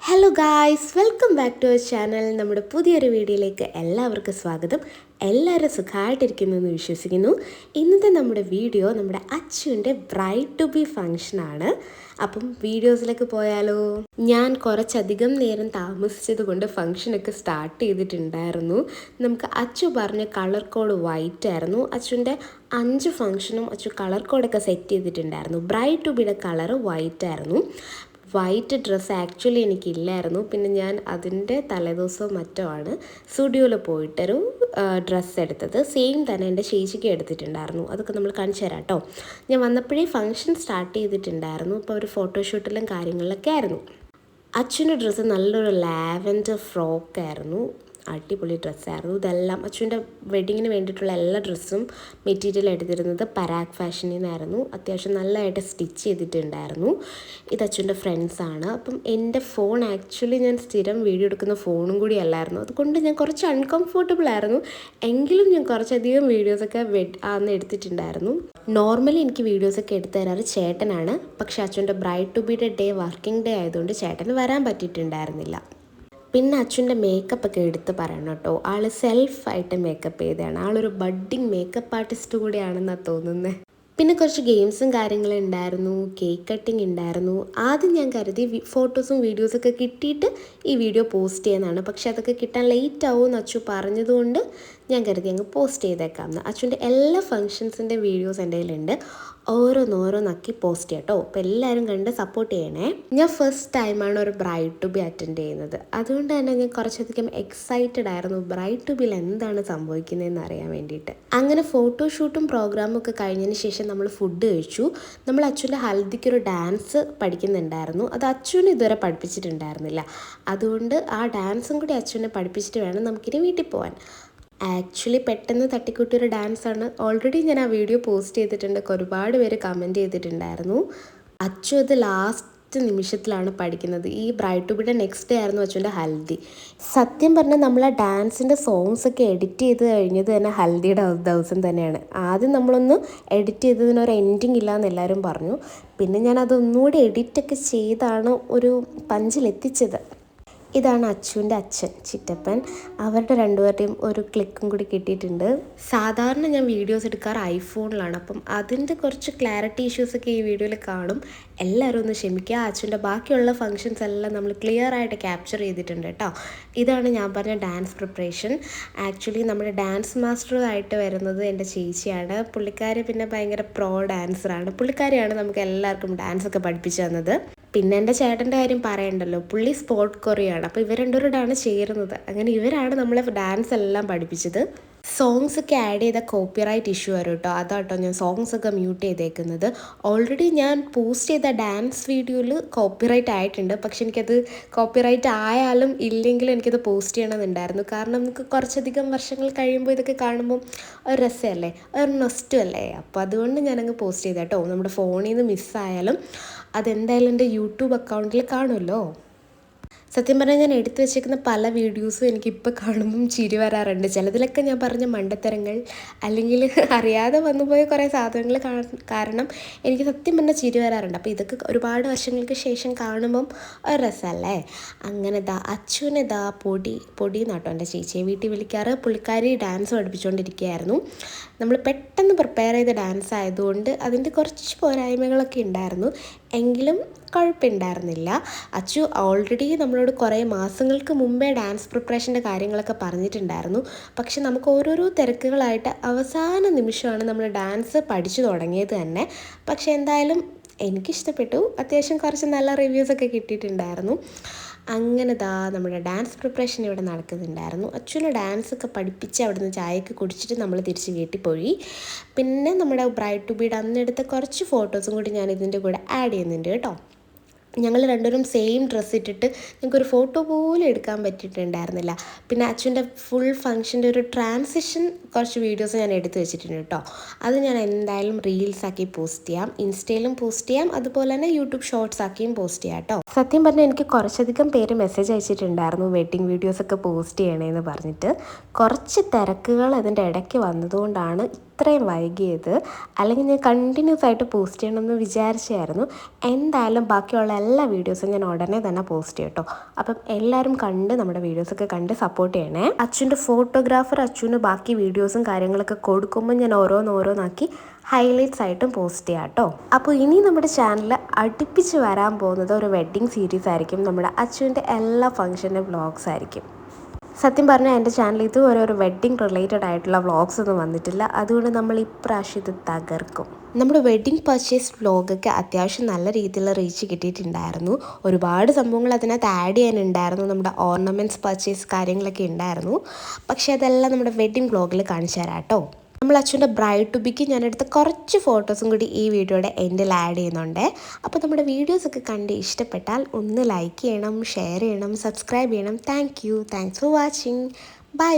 Hello guys, welcome back to our channel. നമ്മുടെ പുതിയൊരു വീഡിയോയിലേക്ക് എല്ലാവർക്കും സ്വാഗതം. എല്ലാവരും സുഖമായിട്ടിരിക്കുന്നു എന്ന് വിശ്വസിക്കുന്നു. ഇന്നത്തെ നമ്മുടെ വീഡിയോ നമ്മുടെ അച്ചുവിൻ്റെ ബ്രൈഡ് ടു ബി ഫംഗ്ഷനാണ്. അപ്പം വീഡിയോസിലേക്ക് പോയാലോ? ഞാൻ കുറച്ചധികം നേരം താമസിച്ചത് കൊണ്ട് ഫംഗ്ഷനൊക്കെ സ്റ്റാർട്ട് ചെയ്തിട്ടുണ്ടായിരുന്നു. നമുക്ക് അച്ചു പറഞ്ഞ കളർ കോഡ് വൈറ്റ് ആയിരുന്നു. അച്ചുവിൻ്റെ 5 ഫംഗ്ഷനും അച്ചു കളർ കോഡൊക്കെ സെറ്റ് ചെയ്തിട്ടുണ്ടായിരുന്നു. ബ്രൈഡ് ടു ബിയുടെ കളറ് വൈറ്റ് ആയിരുന്നു. വൈറ്റ് ഡ്രസ്സ് ആക്ച്വലി എനിക്കില്ലായിരുന്നു. പിന്നെ ഞാൻ അതിൻ്റെ തലേദിവസവും മറ്റോ ആണ് സ്റ്റുഡിയോയിൽ പോയിട്ടൊരു ഡ്രസ്സ് എടുത്തത്. സെയിം തന്നെ എൻ്റെ ചേച്ചിക്ക് എടുത്തിട്ടുണ്ടായിരുന്നു. അതൊക്കെ നമ്മൾ കാണിച്ചു തരാം കേട്ടോ. ഞാൻ വന്നപ്പോഴേ ഫംഗ്ഷൻ സ്റ്റാർട്ട് ചെയ്തിട്ടുണ്ടായിരുന്നു. ഇപ്പോൾ ഒരു ഫോട്ടോഷൂട്ടിലും കാര്യങ്ങളിലൊക്കെ ആയിരുന്നു. അച്ഛൻ്റെ ഡ്രസ്സ് നല്ലൊരു ലാവൻഡർ ഫ്രോക്കായിരുന്നു. അടിപൊളി ഡ്രസ്സായിരുന്നു. ഇതെല്ലാം അച്ഛൻ്റെ വെഡിങ്ങിന് വേണ്ടിയിട്ടുള്ള എല്ലാ ഡ്രസ്സും മെറ്റീരിയൽ എടുത്തിരുന്നത് പരാഗ് ഫാഷനിൽ നിന്നായിരുന്നു. അത്യാവശ്യം നല്ലതായിട്ട് സ്റ്റിച്ച് ചെയ്തിട്ടുണ്ടായിരുന്നു. ഇത് അച്ഛൻ്റെ ഫ്രണ്ട്സാണ്. അപ്പം എൻ്റെ ഫോൺ ആക്ച്വലി ഞാൻ സ്ഥിരം വീഡിയോ എടുക്കുന്ന ഫോണും കൂടി അല്ലായിരുന്നു. അതുകൊണ്ട് ഞാൻ കുറച്ച് അൺകംഫർട്ടബിൾ ആയിരുന്നു. എങ്കിലും ഞാൻ കുറച്ചധികം വീഡിയോസൊക്കെ അന്ന് എടുത്തിട്ടുണ്ടായിരുന്നു. നോർമലി എനിക്ക് വീഡിയോസൊക്കെ എടുത്തു തരാറ് ചേട്ടനാണ്. പക്ഷേ അച്ഛൻ്റെ ബ്രൈഡ് ടു ബിയുടെ ഡേ വർക്കിംഗ് ഡേ ആയതുകൊണ്ട് ചേട്ടന് വരാൻ പറ്റിയിട്ടുണ്ടായിരുന്നില്ല. പിന്നെ അച്ഛൻ്റെ മേക്കപ്പൊക്കെ എടുത്ത് പറയണം കേട്ടോ. ആൾ സെൽഫായിട്ട് മേക്കപ്പ് ചെയ്തതാണ്. ആളൊരു ബഡ്ഡിങ് മേക്കപ്പ് ആർട്ടിസ്റ്റ് കൂടിയാണെന്നാണ് തോന്നുന്നത്. പിന്നെ കുറച്ച് ഗെയിംസും കാര്യങ്ങളും ഉണ്ടായിരുന്നു. കേക്ക് കട്ടിങ് ഉണ്ടായിരുന്നു. ആദ്യം ഞാൻ കരുതി ഫോട്ടോസും വീഡിയോസൊക്കെ കിട്ടിയിട്ട് ഈ വീഡിയോ പോസ്റ്റ് ചെയ്യുന്നതാണ്. പക്ഷേ അതൊക്കെ കിട്ടാൻ ലേറ്റ് ആവുമെന്ന് അച്ചു പറഞ്ഞതുകൊണ്ട് ഞാൻ കരുതി അങ്ങ് പോസ്റ്റ് ചെയ്തേക്കാമെന്ന്. അച്ഛൻ്റെ എല്ലാ ഫങ്ഷൻസിൻ്റെ വീഡിയോസ് എൻ്റെ കയ്യിലുണ്ട്. ഓരോന്നോരോന്നാക്കി പോസ്റ്റ് ചെയ്യാം കേട്ടോ. അപ്പോൾ എല്ലാവരും കണ്ട് സപ്പോർട്ട് ചെയ്യണേ. ഞാൻ ഫസ്റ്റ് ടൈമാണ് ഒരു ബ്രൈഡ് ടു ബി അറ്റൻഡ് ചെയ്യുന്നത്. അതുകൊണ്ട് തന്നെ ഞാൻ കുറച്ചധികം എക്സൈറ്റഡ് ആയിരുന്നു ബ്രൈഡ് ടു ബിയിൽ എന്താണ് സംഭവിക്കുന്നതെന്ന് അറിയാൻ വേണ്ടിയിട്ട്. അങ്ങനെ ഫോട്ടോഷൂട്ടും പ്രോഗ്രാമും ഒക്കെ കഴിഞ്ഞതിന് ശേഷം നമ്മൾ ഫുഡ് കഴിച്ചു. നമ്മൾ അച്ഛൻ്റെ ഹൽദിക്കൊരു ഡാൻസ് പഠിക്കുന്നുണ്ടായിരുന്നു. അത് അച്ഛനെ ഇതുവരെ പഠിപ്പിച്ചിട്ടുണ്ടായിരുന്നില്ല. അതുകൊണ്ട് ആ ഡാൻസും കൂടി അച്ഛനെ പഠിപ്പിച്ചിട്ട് വേണം നമുക്കിനി വീട്ടിൽ പോകാൻ. ആക്ച്വലി പെട്ടെന്ന് തട്ടിക്കൂട്ടിയൊരു ഡാൻസാണ്. ഓൾറെഡി ഞാൻ ആ വീഡിയോ പോസ്റ്റ് ചെയ്തിട്ടുണ്ട്. ഒരുപാട് പേര് കമൻറ്റ് ചെയ്തിട്ടുണ്ടായിരുന്നു. അച്ചു അത് ലാസ്റ്റ് നിമിഷത്തിലാണ് പഠിക്കുന്നത്. ഈ ബ്രൈഡ് ടു ബിയുടെ നെക്സ്റ്റ് ഡേ ആയിരുന്നു അച്ഛൻ്റെ ഹൽദി. സത്യം പറഞ്ഞാൽ നമ്മൾ ആ ഡാൻസിൻ്റെ സോങ്സൊക്കെ എഡിറ്റ് ചെയ്ത് കഴിഞ്ഞത് തന്നെ ഹൽദിയുടെ ദിവസം തന്നെയാണ്. ആദ്യം നമ്മളൊന്ന് എഡിറ്റ് ചെയ്തതിനൊരു എൻഡിങ് ഇല്ലയെന്ന് എല്ലാവരും പറഞ്ഞു. പിന്നെ ഞാൻ അതൊന്നുകൂടി എഡിറ്റൊക്കെ ചെയ്താണ് ഒരു പഞ്ചിലെത്തിച്ചത്. ഇതാണ് അച്ചുവിൻ്റെ അച്ഛൻ ചിറ്റപ്പൻ. അവരുടെ രണ്ടുപേരുടെയും ഒരു ക്ലിക്കും കൂടി കിട്ടിയിട്ടുണ്ട്. സാധാരണ ഞാൻ വീഡിയോസ് എടുക്കാറ് ഐഫോണിലാണ്. അപ്പം അതിൻ്റെ കുറച്ച് ക്ലാരിറ്റി ഇഷ്യൂസൊക്കെ ഈ വീഡിയോയിൽ കാണും. എല്ലാവരും ഒന്ന് ക്ഷമിക്കുക. അച്ഛൻ്റെ ബാക്കിയുള്ള ഫങ്ഷൻസ് എല്ലാം നമ്മൾ ക്ലിയർ ആയിട്ട് ക്യാപ്ചർ ചെയ്തിട്ടുണ്ട് കേട്ടോ. ഇതാണ് ഞാൻ പറഞ്ഞ ഡാൻസ് പ്രിപ്പറേഷൻ. ആക്ച്വലി നമ്മുടെ ഡാൻസ് മാസ്റ്ററായിട്ട് വരുന്നത് എൻ്റെ ചേച്ചിയാണ്. പുള്ളിക്കാരി പിന്നെ ഭയങ്കര പ്രോ ഡാൻസറാണ്. പുള്ളിക്കാരിയാണ് നമുക്ക് എല്ലാവർക്കും ഡാൻസൊക്കെ പഠിപ്പിച്ചു തന്നത്. പിന്നെ എൻ്റെ ചേട്ടൻ്റെ കാര്യം പറയണ്ടല്ലോ, പുള്ളി സ്പോർട്ട് കൊറിയാണ്. അപ്പോൾ ഇവർ രണ്ടുപേരോടാണ് ചേരുന്നത്. അങ്ങനെ ഇവരാണ് നമ്മളെ ഡാൻസ് എല്ലാം പഠിപ്പിച്ചത്. സോങ്സ് ഒക്കെ ആഡ് ചെയ്ത കോപ്പിറൈറ്റ് ഇഷ്യൂ വരും കേട്ടോ. അതാട്ടോ ഞാൻ സോങ്സ് ഒക്കെ മ്യൂട്ട് ചെയ്തേക്കുന്നത്. ഓൾറെഡി ഞാൻ പോസ്റ്റ് ചെയ്ത ഡാൻസ് വീഡിയോയിൽ കോപ്പിറൈറ്റ് ആയിട്ടുണ്ട്. പക്ഷെ എനിക്കത് കോപ്പിറൈറ്റ് ആയാലും ഇല്ലെങ്കിലും എനിക്കത് പോസ്റ്റ് ചെയ്യണമെന്നുണ്ടായിരുന്നു. കാരണം നമുക്ക് കുറച്ചധികം വർഷങ്ങൾ കഴിയുമ്പോൾ ഇതൊക്കെ കാണുമ്പോൾ ഒരു രസമല്ലേ, ഒരു നൊസ്റ്റു അല്ലേ. അപ്പോൾ അതുകൊണ്ട് ഞാനങ്ങ് പോസ്റ്റ് ചെയ്ത കേട്ടോ. നമ്മുടെ ഫോണിൽ നിന്ന് മിസ്സായാലും അതെന്തായാലും എൻ്റെ യൂട്യൂബ് അക്കൗണ്ടിൽ കാണുമല്ലോ. സത്യം പറഞ്ഞാൽ ഞാൻ എടുത്തു വെച്ചേക്കുന്ന പല വീഡിയോസും എനിക്കിപ്പോൾ കാണുമ്പം ചിരി വരാറുണ്ട്. ചിലതിലൊക്കെ ഞാൻ പറഞ്ഞ മണ്ടത്തരങ്ങൾ അല്ലെങ്കിൽ അറിയാതെ വന്നുപോയ കുറേ സാധനങ്ങൾ കാരണം എനിക്ക് സത്യം പറഞ്ഞാൽ ചിരി വരാറുണ്ട്. അപ്പോൾ ഇതൊക്കെ ഒരുപാട് വർഷങ്ങൾക്ക് ശേഷം കാണുമ്പം ഒരു രസമല്ലേ. അങ്ങനെ അച്ഛനെ പൊടി നാട്ടോ എൻ്റെ ചേച്ചിയെ വീട്ടിൽ വിളിക്കാറ്. പുള്ളിക്കാരി ഡാൻസ് പഠിപ്പിച്ചുകൊണ്ടിരിക്കുകയായിരുന്നു. നമ്മൾ പെട്ടെന്ന് പ്രിപ്പയർ ചെയ്ത ഡാൻസ് ആയതുകൊണ്ട് അതിൻ്റെ കുറച്ച് പോരായ്മകളൊക്കെ ഉണ്ടായിരുന്നു. എങ്കിലും കുഴപ്പമുണ്ടായിരുന്നില്ല. അച്ചു ഓൾറെഡി നമ്മളോട് കുറേ മാസങ്ങൾക്ക് മുമ്പേ ഡാൻസ് പ്രിപ്പറേഷൻ്റെ കാര്യങ്ങളൊക്കെ പറഞ്ഞിട്ടുണ്ടായിരുന്നു. പക്ഷെ നമുക്ക് ഓരോരോ തിരക്കുകളായിട്ട് അവസാന നിമിഷമാണ് നമ്മൾ ഡാൻസ് പഠിച്ചു തുടങ്ങിയത് തന്നെ. പക്ഷെ എന്തായാലും എനിക്കിഷ്ടപ്പെട്ടു. അത്യാവശ്യം കുറച്ച് നല്ല റിവ്യൂസൊക്കെ കിട്ടിയിട്ടുണ്ടായിരുന്നു. അങ്ങനെ നമ്മുടെ ഡാൻസ് പ്രിപ്പറേഷൻ ഇവിടെ നടക്കുന്നുണ്ടായിരുന്നു. അച്ഛനെ ഡാൻസൊക്കെ പഠിപ്പിച്ച് അവിടുന്ന് ചായയൊക്കെ കുടിച്ചിട്ട് നമ്മൾ തിരിച്ച് വീട്ടിൽ പോയി. പിന്നെ നമ്മുടെ ബ്രൈഡ് ടു ബിയുടെ അന്നെടുത്ത കുറച്ച് ഫോട്ടോസും കൂടി ഞാൻ ഇതിൻ്റെ കൂടെ ആഡ് ചെയ്യുന്നുണ്ട് കേട്ടോ. ഞങ്ങൾ രണ്ടുപേരും സെയിം ഡ്രസ്സ് ഇട്ടിട്ട് ഞങ്ങൾക്കൊരു ഫോട്ടോ പോലും എടുക്കാൻ പറ്റിയിട്ടുണ്ടായിരുന്നില്ല. പിന്നെ അച്ഛൻ്റെ ഫുൾ ഫങ്ഷൻ്റെ ഒരു ട്രാൻസിഷൻ കുറച്ച് വീഡിയോസ് ഞാൻ എടുത്ത് വെച്ചിട്ടുണ്ട് കേട്ടോ. അത് ഞാൻ എന്തായാലും റീൽസാക്കി പോസ്റ്റ് ചെയ്യാം, ഇൻസ്റ്റയിലും പോസ്റ്റ് ചെയ്യാം, അതുപോലെ തന്നെ യൂട്യൂബ് ഷോർട്സ് ആക്കിയും പോസ്റ്റ് ചെയ്യാം കേട്ടോ. സത്യം പറഞ്ഞാൽ എനിക്ക് കുറച്ചധികം പേര് മെസ്സേജ് അയച്ചിട്ടുണ്ടായിരുന്നു വെഡ്ഡിങ് വീഡിയോസൊക്കെ പോസ്റ്റ് ചെയ്യണമെന്ന് പറഞ്ഞിട്ട്. കുറച്ച് തിരക്കുകൾ അതിൻ്റെ ഇടയ്ക്ക് വന്നതുകൊണ്ടാണ് ഇത്രയും വൈകിയത്. അല്ലെങ്കിൽ ഞാൻ കണ്ടിന്യൂസ് ആയിട്ട് പോസ്റ്റ് ചെയ്യണമെന്ന് വിചാരിച്ചായിരുന്നു. എന്തായാലും ബാക്കിയുള്ള എല്ലാ വീഡിയോസും ഞാൻ ഉടനെ തന്നെ പോസ്റ്റ് ചെയ്യും കേട്ടോ. അപ്പം എല്ലാവരും കണ്ട് നമ്മുടെ വീഡിയോസൊക്കെ കണ്ട് സപ്പോർട്ട് ചെയ്യണേ. അച്ഛൻ്റെ ഫോട്ടോഗ്രാഫർ അച്ഛന് ബാക്കി വീഡിയോസും കാര്യങ്ങളൊക്കെ കൊടുക്കുമ്പോൾ ഞാൻ ഓരോന്നാക്കി ഹൈലൈറ്റ്സ് ആയിട്ടും പോസ്റ്റ് ചെയ്യാം കേട്ടോ. അപ്പോൾ ഇനി നമ്മുടെ ചാനലിൽ അടുപ്പിച്ച് വരാൻ പോകുന്നത് ഒരു വെഡ്ഡിങ് സീരീസ് ആയിരിക്കും. നമ്മുടെ അച്ഛൻ്റെ എല്ലാ ഫംഗ്ഷൻ്റെ വ്ളോഗ്സ് ആയിരിക്കും. സത്യം പറഞ്ഞാൽ എൻ്റെ ചാനൽ ഇതുവരെ ഒരു വെഡ്ഡിങ് റിലേറ്റഡ് ആയിട്ടുള്ള വ്ളോഗ്സ് ഒന്നും വന്നിട്ടില്ല. അതുകൊണ്ട് നമ്മൾ ഇപ്രാവശ്യം ഇത് തകർക്കും. നമ്മുടെ വെഡ്ഡിങ് പർച്ചേസ് വ്ളോഗൊക്കെ അത്യാവശ്യം നല്ല രീതിയിൽ റീച്ച് കിട്ടിയിട്ടുണ്ടായിരുന്നു. ഒരുപാട് സംഭവങ്ങൾ അതിനകത്ത് ആഡ് ചെയ്യാനുണ്ടായിരുന്നു. നമ്മുടെ ഓർണമെൻറ്റ്സ് പർച്ചേസ് കാര്യങ്ങളൊക്കെ ഉണ്ടായിരുന്നു. പക്ഷേ അതെല്ലാം നമ്മുടെ വെഡ്ഡിങ് വ്ളോഗിൽ കാണിച്ചു തരാം കേട്ടോ. നമ്മൾ അച്ഛൻ്റെ ബ്രൈഡ് ടു ബിക്ക് ഞാനെടുത്ത കുറച്ച് ഫോട്ടോസും കൂടി ഈ വീഡിയോയുടെ എൻഡിൽ ആഡ് ചെയ്യുന്നുണ്ട്. അപ്പോൾ നമ്മുടെ വീഡിയോസൊക്കെ കണ്ട് ഇഷ്ടപ്പെട്ടാൽ ഒന്ന് ലൈക്ക് ചെയ്യണം, ഷെയർ ചെയ്യണം, സബ്സ്ക്രൈബ് ചെയ്യണം. Thanks for watching. ബൈ.